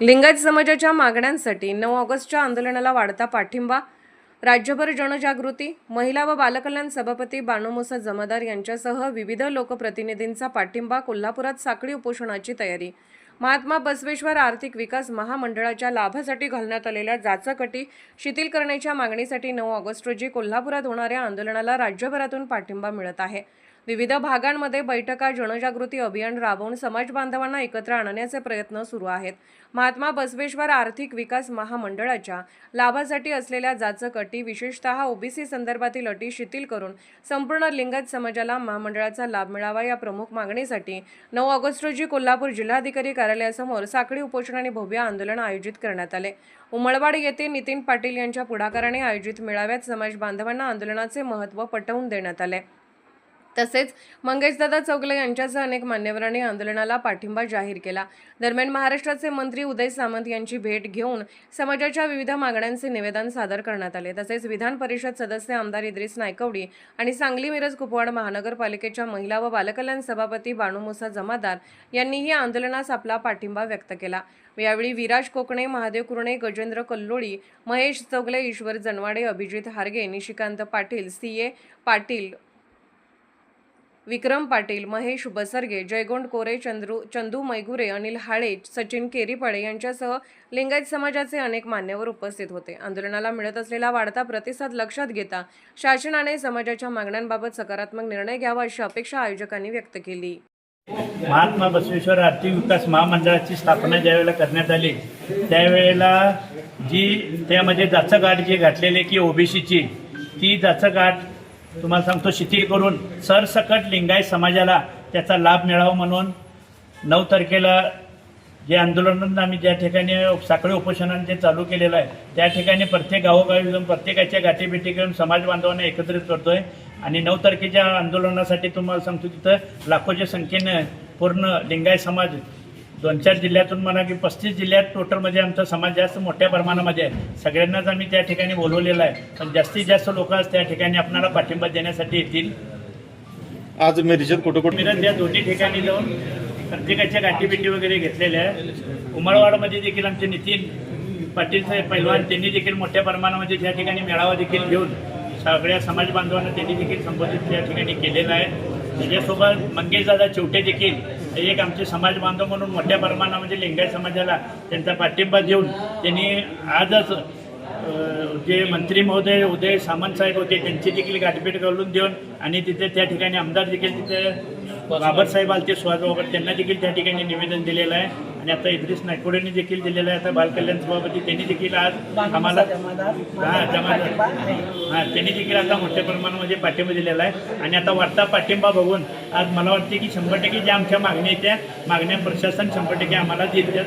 लिंगायत समाजाच्या मागण्यांसाठी 9 ऑगस्टच्या आंदोलनाला वाढता पाठिंबा। राज्यभर जनजागृती। महिला व बालकल्याण सभापती बाणूमुसा जमादार यांच्यासह विविध लोकप्रतिनिधींचा पाठिंबा। कोल्हापुरात साखळी उपोषणाची तयारी। महात्मा बसवेश्वर आर्थिक विकास महामंडळाच्या लाभासाठी घालण्यात आलेल्या जाचक-अटी शिथिल करण्याच्या मागणीसाठी 9 ऑगस्ट रोजी कोल्हापुरात होणाऱ्या आंदोलनाला राज्यभरातून पाठिंबा मिळत आहे। विविध भागांमध्ये बैठका, जनजागृती अभियान राबवून समाज बांधवांना एकत्र आणण्याचे प्रयत्न सुरू आहेत। महात्मा बसवेश्वर आर्थिक विकास महामंडळाच्या लाभासाठी असलेल्या जाचक अटी, विशेषतः ओबीसी संदर्भातील अटी शिथिल करून संपूर्ण लिंगायत समाजाला महामंडळाचा लाभ मिळावा या प्रमुख मागणीसाठी 9 ऑगस्ट रोजी कोल्हापूर जिल्हाधिकारी कार्यालयासमोर साखळी उपोषण आणि भव्य आंदोलन आयोजित करण्यात आले। उमळवाड येथे नितीन पाटील यांच्या पुढाकाराने आयोजित मेळाव्यात समाज बांधवांना आंदोलनाचे महत्त्व पटवून देण्यात आले। तसेच मंगेशदादा चौगले यांच्यासह अनेक मान्यवरांनी आंदोलनाला पाठिंबा जाहीर केला। दरम्यान महाराष्ट्राचे मंत्री उदय सामंत यांची भेट घेऊन समाजाच्या विविध मागण्यांचे निवेदन सादर करण्यात आले। तसेच विधान परिषद सदस्य आमदार इद्रिस नायकवडी आणि सांगली मिरज कुपवाड महानगरपालिकेच्या महिला व बालकल्याण सभापती बाणूमुसा जमादार यांनीही आंदोलनास आपला पाठिंबा व्यक्त केला। यावेळी विराज कोकणे, महादेव कुरणे, गजेंद्र कल्लोळी, महेश चौगले, ईश्वर जनवाडे, अभिजित हारगे, निशिकांत पाटील, सीए पाटील, विक्रम पाटील, महेश बसरगे, जयगोंड कोरे, चंदू मैगुरे, अनिल हाळे, सचिन केरीपळे यांच्यासह लिंगायत समाजाचे अनेक मान्यवर उपस्थित होते। आंदोलनाला मिळत असलेला वाढता प्रतिसाद लक्षात घेता शासनाने समाजाच्या मागण्यांबाबत सकारात्मक निर्णय घ्यावा अशी अपेक्षा आयोजकांनी व्यक्त केली। महात्मा बसवेश्वर आर्थिक विकास महामंडळाची स्थापना ज्यावेळेला करण्यात आली त्यावेळेला जी त्यामध्ये जाचक-अट जी घातलेली की ओबीसीची ती जाचक-अट तुम्हाला सांगतो शिथिल करून सरसकट लिंगायत समाजाला त्याचा लाभ मिळावा म्हणून 9 तारखेला जे आंदोलन आम्ही ज्या ठिकाणी साखळी उपोषणाने जे चालू केलेलं आहे त्या ठिकाणी प्रत्येक गावोगावी जाऊन प्रत्येकाच्या गाठीभेटी घेऊन समाज बांधवांना एकत्रित करतोय आणि 9 तारखेच्या आंदोलनासाठी तुम्हाला सांगतो तिथं लाखोच्या संख्येने पूर्ण लिंगायत समाज 2-4 जिल्ह्यातून म्हणा की 35 जिल्ह्यात टोटलमध्ये आमचा समाज जास्त मोठ्या प्रमाणामध्ये आहे। सगळ्यांनाच आम्ही त्या ठिकाणी बोलवलेलं आहे, पण जास्तीत जास्त लोक त्या ठिकाणी आपल्याला पाठिंबा देण्यासाठी येतील। आज मिरजेत मिरज या दोन्ही ठिकाणी जाऊन प्रत्येकाच्या गाठीभेटी वगैरे घेतलेल्या आहे। उमळवाडमध्ये देखील आमचे नितीन पाटील साहेब पैलवान त्यांनी देखील मोठ्या प्रमाणामध्ये त्या ठिकाणी मेळावा देखील घेऊन सगळ्या समाज बांधवांना त्यांनी देखील संबोधित त्या ठिकाणी केलेलं आहे। त्याच्यासोबत मंगेशदादा चौटे देखील एक आमचे समाज बांधव म्हणून मोठ्या प्रमाणामध्ये लिंगायत समाजाला त्यांचा पाठिंबा देऊन त्यांनी आजच जे मंत्री महोदय उदय सामंत साहेब होते त्यांची देखील गाठभेट घालून देऊन आणि तिथे त्या ठिकाणी आमदार देखील तिथे बाबरसाहेब आलते सुहास बाबर त्यांना देखील त्या ठिकाणी निवेदन दिलेलं आहे आणि आता इद्रिस नायकवडेंनी देखील दिलेलं आहे। आता बालकल्याण सभापती त्यांनी देखील आज आम्हाला त्यांनी देखील आता मोठ्या प्रमाणामध्ये पाठिंबा दिलेला आहे आणि आता वाढता पाठिंबा बघून आज मला वाटते की 100% ज्या आमच्या मागण्या आहेत त्या मागण्या प्रशासन 100% आम्हाला देत